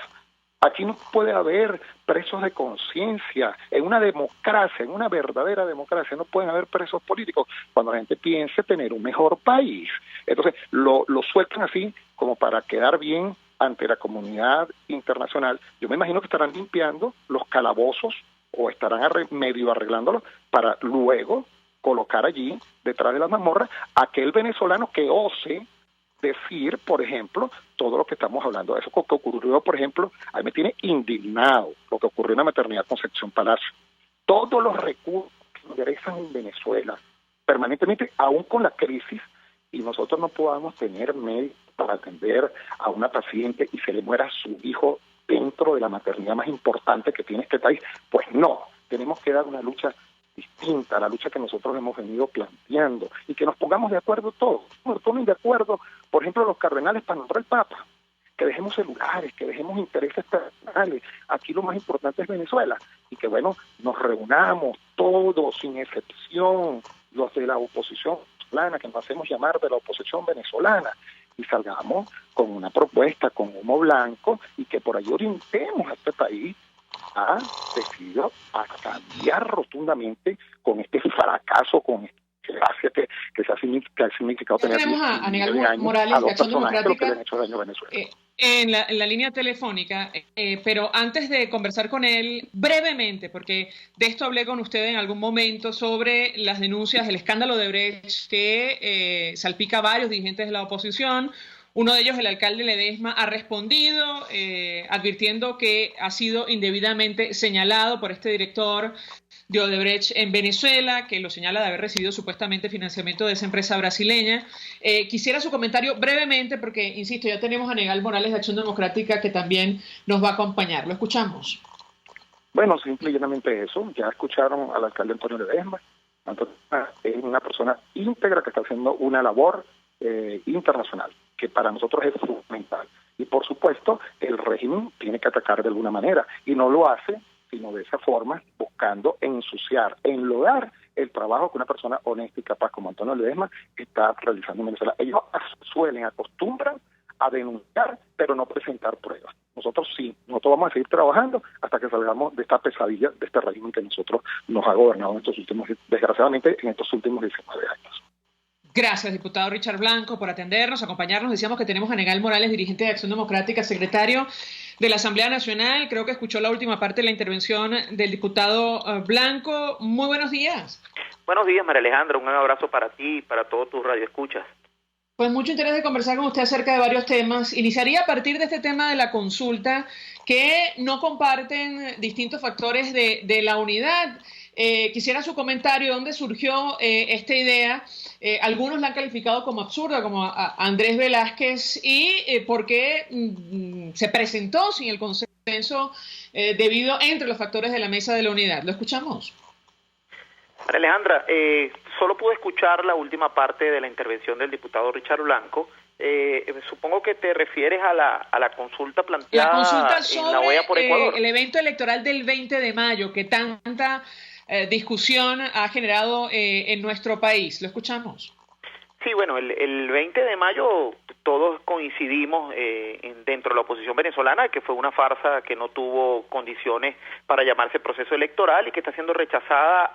Aquí no puede haber presos de conciencia. En una democracia, en una verdadera democracia, no pueden haber presos políticos cuando la gente piense tener un mejor país. Entonces, lo sueltan así como para quedar bien ante la comunidad internacional. Yo me imagino que estarán limpiando los calabozos o estarán medio arreglándolos para luego colocar allí, detrás de la mazmorra, aquel venezolano que ose decir, por ejemplo, todo lo que estamos hablando. Eso que ocurrió, por ejemplo, a mí me tiene indignado lo que ocurrió en la maternidad Concepción Palacio. Todos los recursos que ingresan en Venezuela permanentemente, aún con la crisis, y nosotros no podamos tener medios para atender a una paciente y se le muera su hijo dentro de la maternidad más importante que tiene este país. Pues no, tenemos que dar una lucha distinta, la lucha que nosotros hemos venido planteando, y que nos pongamos de acuerdo todos. Nos ponen de acuerdo, por ejemplo, los cardenales para nombrar el Papa, que dejemos celulares, que dejemos intereses personales. Aquí lo más importante es Venezuela, y que bueno, nos reunamos todos, sin excepción, los de la oposición venezolana, que nos hacemos llamar de la oposición venezolana, y salgamos con una propuesta, con humo blanco, y que por ahí orientemos a este país decidido a cambiar rotundamente con este fracaso, con este desgracia que se ha significado tener tenemos a Aníbal Morales de Acción Democrática en la línea telefónica, pero antes de conversar con él brevemente, porque de esto hablé con usted en algún momento sobre las denuncias, el escándalo de Brecht que salpica a varios dirigentes de la oposición. Uno de ellos, el alcalde Ledesma, ha respondido advirtiendo que ha sido indebidamente señalado por este director de Odebrecht en Venezuela, que lo señala de haber recibido supuestamente financiamiento de esa empresa brasileña. Quisiera su comentario brevemente porque, insisto, ya tenemos a Aníbal Morales de Acción Democrática que también nos va a acompañar. Lo escuchamos. Bueno, simple y llanamente eso. Ya escucharon al alcalde Antonio Ledesma. Antonio es una persona íntegra que está haciendo una labor internacional, que para nosotros es fundamental. Y por supuesto, el régimen tiene que atacar de alguna manera, y no lo hace sino de esa forma, buscando ensuciar, enlodar el trabajo que una persona honesta y capaz como Antonio Ledesma está realizando en Venezuela. Ellos acostumbran a denunciar, pero no presentar pruebas. Nosotros sí, nosotros vamos a seguir trabajando hasta que salgamos de esta pesadilla, de este régimen que nosotros nos ha gobernado desgraciadamente en estos últimos 19 años. Gracias, diputado Richard Blanco, por atendernos, acompañarnos. Decíamos que tenemos a Aníbal Morales, dirigente de Acción Democrática, secretario de la Asamblea Nacional. Creo que escuchó la última parte de la intervención del diputado Blanco. Muy buenos días. Buenos días, María Alejandra. Un abrazo para ti y para todos tus radioescuchas. Pues mucho interés de conversar con usted acerca de varios temas. Iniciaría a partir de este tema de la consulta, que no comparten distintos factores de la unidad. Quisiera su comentario, ¿dónde surgió esta idea? Algunos la han calificado como absurda, como a Andrés Velázquez, y por qué se presentó sin el consenso debido entre los factores de la mesa de la unidad. ¿Lo escuchamos? María Alejandra, solo pude escuchar la última parte de la intervención del diputado Richard Blanco. Supongo que te refieres a la consulta planteada la consulta sobre en la OEA por Ecuador. El evento electoral del 20 de mayo, que tanta discusión ha generado en nuestro país. ¿Lo escuchamos? Sí, bueno, el 20 de mayo todos coincidimos dentro de la oposición venezolana que fue una farsa que no tuvo condiciones para llamarse proceso electoral y que está siendo rechazada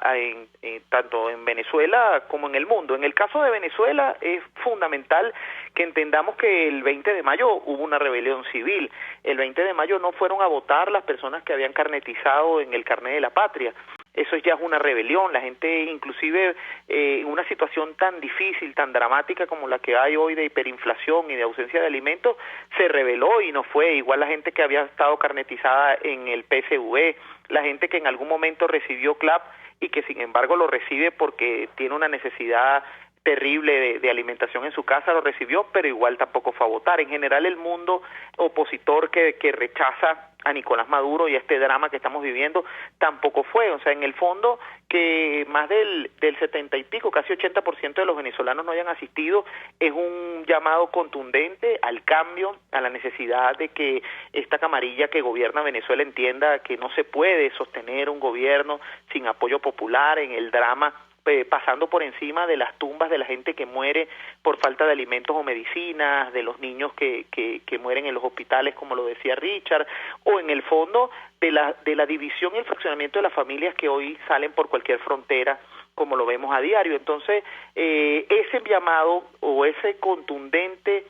tanto en Venezuela como en el mundo. En el caso de Venezuela es fundamental que entendamos que el 20 de mayo hubo una rebelión civil. El 20 de mayo no fueron a votar las personas que habían carnetizado en el carnet de la patria. Eso ya es una rebelión. La gente, inclusive en una situación tan difícil, tan dramática como la que hay hoy de hiperinflación y de ausencia de alimentos, se rebeló y no fue. Igual la gente que había estado carnetizada en el PSV, la gente que en algún momento recibió CLAP y que sin embargo lo recibe porque tiene una necesidad terrible de alimentación en su casa, lo recibió, pero igual tampoco fue a votar. En general el mundo opositor que rechaza a Nicolás Maduro y a este drama que estamos viviendo tampoco fue. O sea, en el fondo que más del 70 y pico, casi 80% de los venezolanos no hayan asistido es un llamado contundente al cambio, a la necesidad de que esta camarilla que gobierna Venezuela entienda que no se puede sostener un gobierno sin apoyo popular en el drama, pasando por encima de las tumbas de la gente que muere por falta de alimentos o medicinas, de los niños que mueren en los hospitales, como lo decía Richard, o en el fondo de la división y el fraccionamiento de las familias que hoy salen por cualquier frontera, como lo vemos a diario. Entonces, ese llamado o ese contundente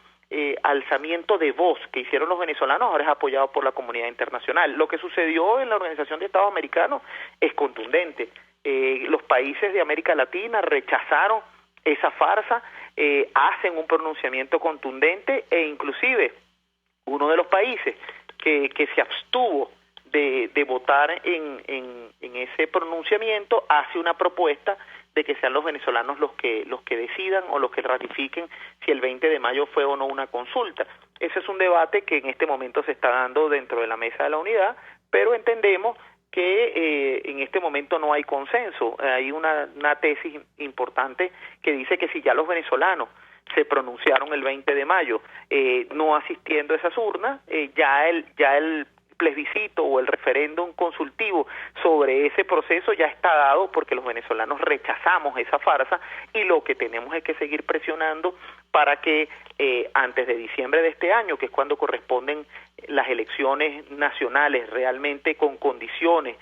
alzamiento de voz que hicieron los venezolanos ahora es apoyado por la comunidad internacional. Lo que sucedió en la Organización de Estados Americanos es contundente. Los países de América Latina rechazaron esa farsa, hacen un pronunciamiento contundente e inclusive uno de los países que se abstuvo de votar en ese pronunciamiento hace una propuesta de que sean los venezolanos los que decidan o los que ratifiquen si el 20 de mayo fue o no una consulta. Ese es un debate que en este momento se está dando dentro de la mesa de la unidad, pero entendemos que en este momento no hay consenso. Hay una tesis importante que dice que si ya los venezolanos se pronunciaron el 20 de mayo no asistiendo a esas urnas, ya el plebiscito o el referéndum consultivo sobre ese proceso ya está dado porque los venezolanos rechazamos esa farsa y lo que tenemos es que seguir presionando para que antes de diciembre de este año, que es cuando corresponden las elecciones nacionales realmente con condiciones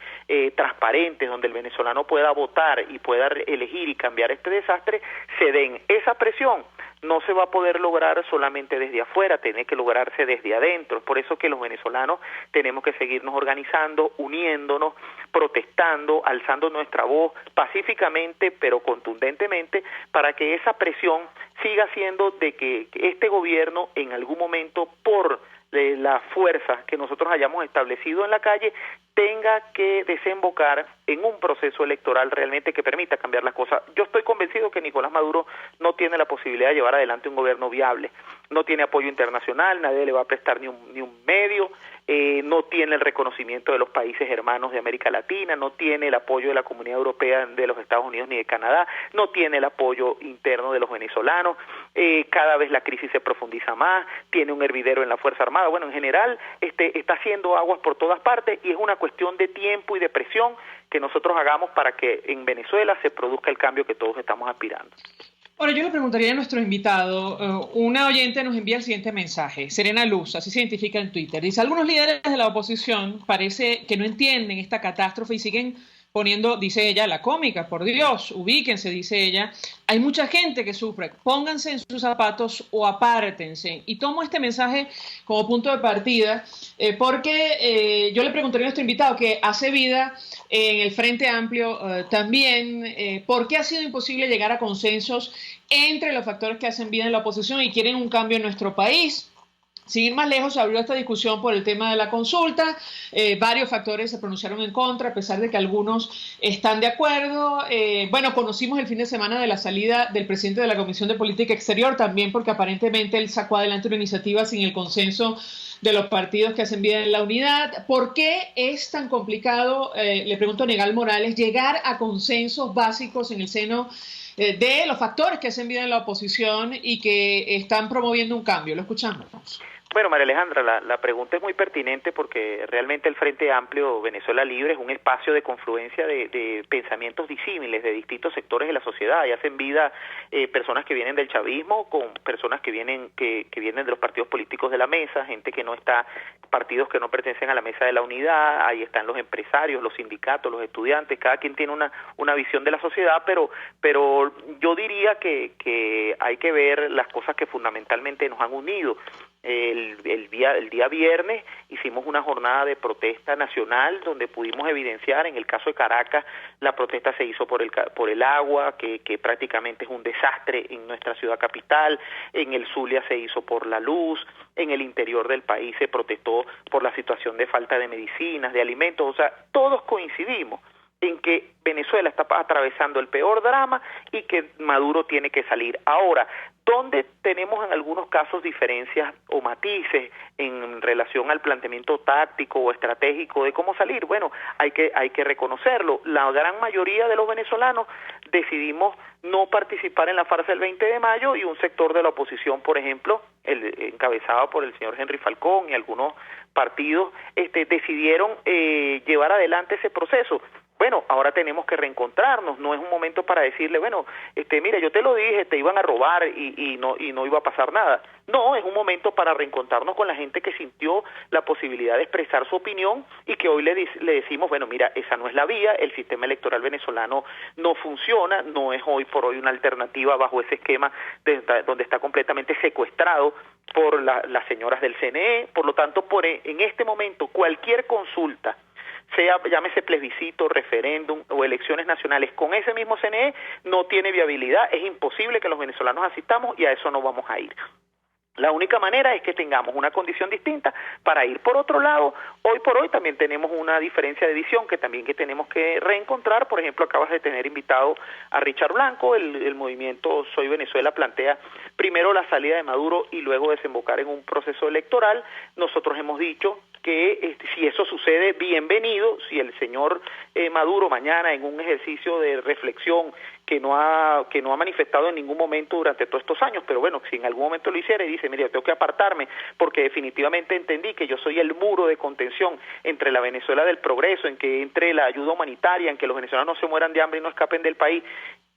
transparentes, donde el venezolano pueda votar y pueda elegir y cambiar este desastre, se den. Esa presión no se va a poder lograr solamente desde afuera, tiene que lograrse desde adentro. Es por eso que los venezolanos tenemos que seguirnos organizando, uniéndonos, protestando, alzando nuestra voz pacíficamente pero contundentemente, para que esa presión siga siendo de que este gobierno en algún momento, por la fuerza que nosotros hayamos establecido en la calle, tenga que desembocar en un proceso electoral realmente que permita cambiar las cosas. Yo estoy convencido que Nicolás Maduro no tiene la posibilidad de llevar adelante un gobierno viable, no tiene apoyo internacional, nadie le va a prestar ni un medio, no tiene el reconocimiento de los países hermanos de América Latina, no tiene el apoyo de la Comunidad Europea, de los Estados Unidos ni de Canadá, no tiene el apoyo interno de los venezolanos, cada vez la crisis se profundiza más, tiene un hervidero en la Fuerza Armada. Bueno, en general está haciendo aguas por todas partes y es una cuestión de tiempo y de presión que nosotros hagamos para que en Venezuela se produzca el cambio que todos estamos aspirando. Ahora, yo le preguntaría a nuestro invitado, una oyente nos envía el siguiente mensaje, Serena Luz, así se identifica en Twitter, dice: algunos líderes de la oposición parece que no entienden esta catástrofe y siguen poniendo, dice ella, la cómica, por Dios, ubíquense, dice ella, hay mucha gente que sufre, pónganse en sus zapatos o apártense. Y tomo este mensaje como punto de partida porque yo le preguntaría a nuestro invitado, que hace vida en el Frente Amplio también, ¿por qué ha sido imposible llegar a consensos entre los factores que hacen vida en la oposición y quieren un cambio en nuestro país? Sin ir más lejos, se abrió esta discusión por el tema de la consulta, varios factores se pronunciaron en contra, a pesar de que algunos están de acuerdo. Bueno, conocimos el fin de semana de la salida del presidente de la Comisión de Política Exterior, también porque aparentemente él sacó adelante una iniciativa sin el consenso de los partidos que hacen vida en la unidad. ¿Por qué es tan complicado, le pregunto a Negal Morales, llegar a consensos básicos en el seno de los factores que hacen vida en la oposición y que están promoviendo un cambio? Lo escuchamos. Bueno, María Alejandra, la pregunta es muy pertinente porque realmente el Frente Amplio Venezuela Libre es un espacio de confluencia de pensamientos disímiles de distintos sectores de la sociedad y hacen vida personas que vienen del chavismo con personas que vienen de los partidos políticos de la mesa, gente que no está, partidos que no pertenecen a la mesa de la unidad, ahí están los empresarios, los sindicatos, los estudiantes, cada quien tiene una visión de la sociedad, pero yo diría que hay que ver las cosas que fundamentalmente nos han unido. El día viernes hicimos una jornada de protesta nacional donde pudimos evidenciar, en el caso de Caracas, la protesta se hizo por el agua, que prácticamente es un desastre en nuestra ciudad capital, en el Zulia se hizo por la luz, en el interior del país se protestó por la situación de falta de medicinas, de alimentos, o sea, todos coincidimos en que Venezuela está atravesando el peor drama y que Maduro tiene que salir. Ahora, ¿dónde tenemos en algunos casos diferencias o matices en relación al planteamiento táctico o estratégico de cómo salir? Bueno, hay que reconocerlo. La gran mayoría de los venezolanos decidimos no participar en la farsa del 20 de mayo y un sector de la oposición, por ejemplo, encabezado por el señor Henry Falcón y algunos partidos, decidieron llevar adelante ese proceso. Bueno, ahora tenemos que reencontrarnos, no es un momento para decirle, bueno, mira, yo te lo dije, te iban a robar y no iba a pasar nada. No, es un momento para reencontrarnos con la gente que sintió la posibilidad de expresar su opinión y que hoy le decimos, bueno, mira, esa no es la vía, el sistema electoral venezolano no funciona, no es hoy por hoy una alternativa bajo ese esquema donde está completamente secuestrado por las señoras del CNE, por lo tanto, en este momento cualquier consulta, sea llámese plebiscito, referéndum o elecciones nacionales, con ese mismo CNE no tiene viabilidad, es imposible que los venezolanos asistamos y a eso no vamos a ir. La única manera es que tengamos una condición distinta para ir. Por otro lado, hoy por hoy también tenemos una diferencia de visión que tenemos que reencontrar. Por ejemplo, acabas de tener invitado a Richard Blanco, el movimiento Soy Venezuela plantea primero la salida de Maduro y luego desembocar en un proceso electoral. Nosotros hemos dicho que si eso sucede, bienvenido. Si el señor Maduro mañana, en un ejercicio de reflexión que no ha manifestado en ningún momento durante todos estos años, pero bueno, si en algún momento lo hiciera y dice, mira, yo tengo que apartarme porque definitivamente entendí que yo soy el muro de contención entre la Venezuela del progreso, en que entre la ayuda humanitaria, en que los venezolanos no se mueran de hambre y no escapen del país,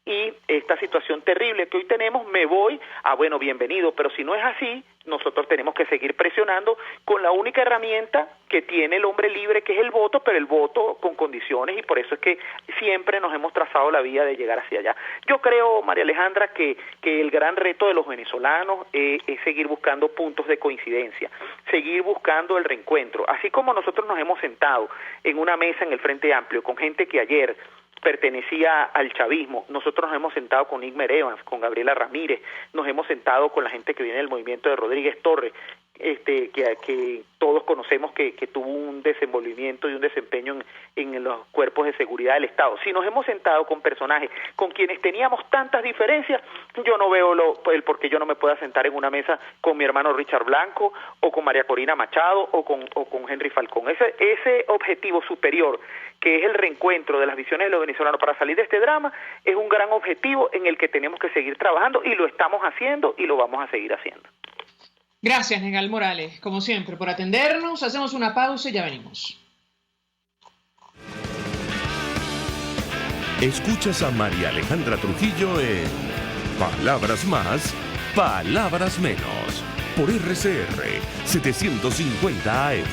y esta situación terrible que hoy tenemos, me voy, bueno, bienvenido, pero si no es así, nosotros tenemos que seguir presionando con la única herramienta que tiene el hombre libre, que es el voto, pero el voto con condiciones, y por eso es que siempre nos hemos trazado la vía de llegar hacia allá. Yo creo, María Alejandra, que el gran reto de los venezolanos es seguir buscando puntos de coincidencia, seguir buscando el reencuentro, así como nosotros nos hemos sentado en una mesa en el Frente Amplio con gente que ayer pertenecía al chavismo. Nosotros nos hemos sentado con Igmer Evans, con Gabriela Ramírez, nos hemos sentado con la gente que viene del movimiento de Rodríguez Torres, que todos conocemos que tuvo un desenvolvimiento y un desempeño en los cuerpos de seguridad del Estado. Si nos hemos sentado con personajes con quienes teníamos tantas diferencias, yo no veo el por qué yo no me pueda sentar en una mesa con mi hermano Richard Blanco o con María Corina Machado o con Henry Falcón. Ese objetivo superior, que es el reencuentro de las visiones de los venezolanos para salir de este drama, es un gran objetivo en el que tenemos que seguir trabajando, y lo estamos haciendo y lo vamos a seguir haciendo. Gracias, Negal Morales, como siempre, por atendernos. Hacemos una pausa y ya venimos. Escuchas a María Alejandra Trujillo en Palabras Más, Palabras Menos, por RCR 750 AM.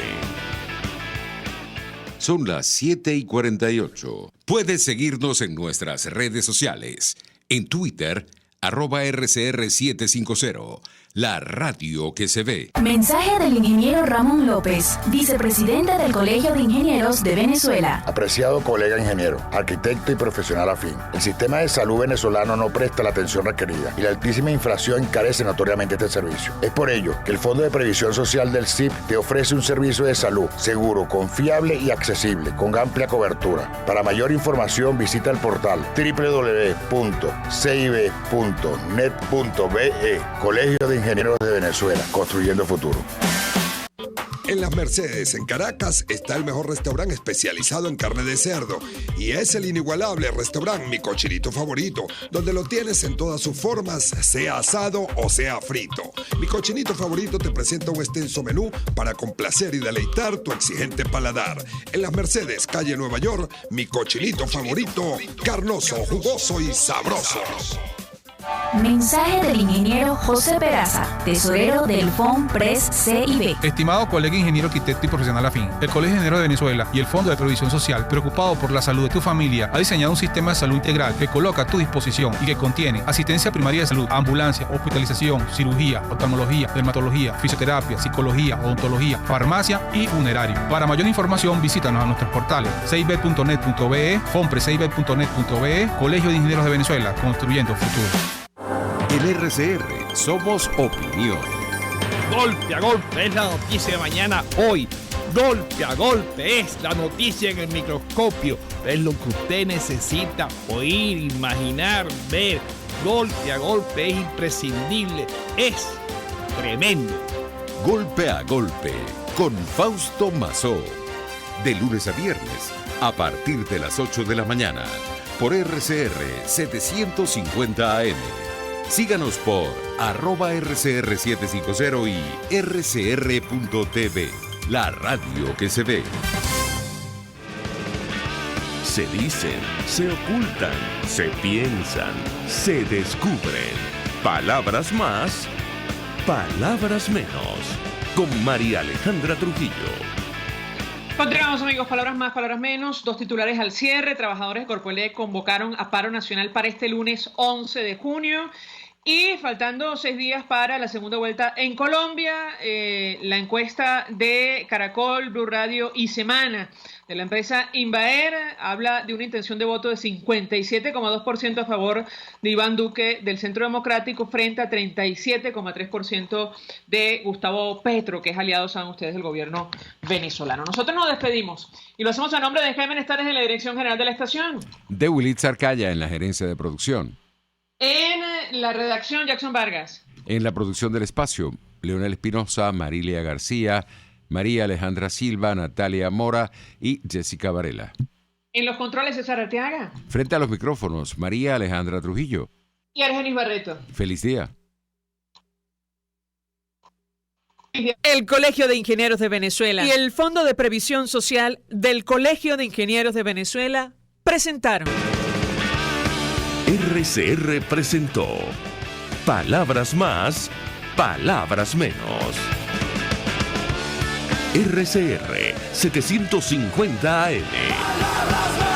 Son las 7:48. Puedes seguirnos en nuestras redes sociales. En Twitter, @RCR750. La radio que se ve. Mensaje del ingeniero Ramón López, vicepresidente del Colegio de Ingenieros de Venezuela. Apreciado colega ingeniero, arquitecto y profesional afín, el sistema de salud venezolano no presta la atención requerida y la altísima inflación encarece notoriamente este servicio. Es por ello que el Fondo de Previsión Social del CIP te ofrece un servicio de salud seguro, confiable y accesible, con amplia cobertura. Para mayor información visita el portal www.cib.net.be. Colegio de Ingenieros de Venezuela, construyendo futuro. En Las Mercedes, en Caracas, está el mejor restaurante especializado en carne de cerdo. Y es el inigualable restaurante Mi Cochinito Favorito, donde lo tienes en todas sus formas, sea asado o sea frito. Mi Cochinito Favorito te presenta un extenso menú para complacer y deleitar tu exigente paladar. En Las Mercedes, calle Nueva York, Mi Cochinito Favorito, carnoso, jugoso y sabroso. Mensaje del ingeniero José Peraza, tesorero del FONPRES CIB. Estimado colega ingeniero, arquitecto y profesional afín, el Colegio de Ingenieros de Venezuela y el Fondo de Previsión Social, preocupado por la salud de tu familia, ha diseñado un sistema de salud integral que coloca a tu disposición y que contiene asistencia primaria de salud, ambulancia, hospitalización, cirugía, oftalmología, dermatología, fisioterapia, psicología, odontología, farmacia y funerario. Para mayor información, visítanos a nuestros portales cib.net.be, fonprescib.net.be, Colegio de Ingenieros de Venezuela, construyendo futuro. En RCR somos opinión. Golpe a golpe es la noticia de mañana hoy. Golpe a golpe es la noticia en el microscopio. Es lo que usted necesita oír, imaginar, ver. Golpe a golpe es imprescindible. Es tremendo. Golpe a golpe con Fausto Mazó. De lunes a viernes a partir de las 8 de la mañana por RCR 750 AM. Síganos por @RCR750 y rcr.tv, la radio que se ve. Se dicen, se ocultan, se piensan, se descubren. Palabras más, palabras menos. Con María Alejandra Trujillo. Continuamos, amigos. Palabras más, palabras menos. Dos titulares al cierre. Trabajadores de Corpoelec convocaron a paro nacional para este lunes 11 de junio. Y faltando 6 días para la segunda vuelta en Colombia, la encuesta de Caracol, Blue Radio y Semana de la empresa Invaer habla de una intención de voto de 57,2% a favor de Iván Duque del Centro Democrático frente a 37,3% de Gustavo Petro, que es aliado, saben ustedes, del gobierno venezolano. Nosotros nos despedimos y lo hacemos a nombre de Jaime Nestares en la dirección general de la estación. De Wilitz Arcaya en la gerencia de producción. En la redacción, Jackson Vargas. En la producción del espacio, Leonel Espinosa, Marilia García, María Alejandra Silva, Natalia Mora y Jessica Varela. En los controles, César Arteaga. Frente a los micrófonos, María Alejandra Trujillo. Y Argenis Barreto. Feliz día. El Colegio de Ingenieros de Venezuela y el Fondo de Previsión Social del Colegio de Ingenieros de Venezuela presentaron RCR presentó Palabras Más, Palabras Menos. RCR 750 AM.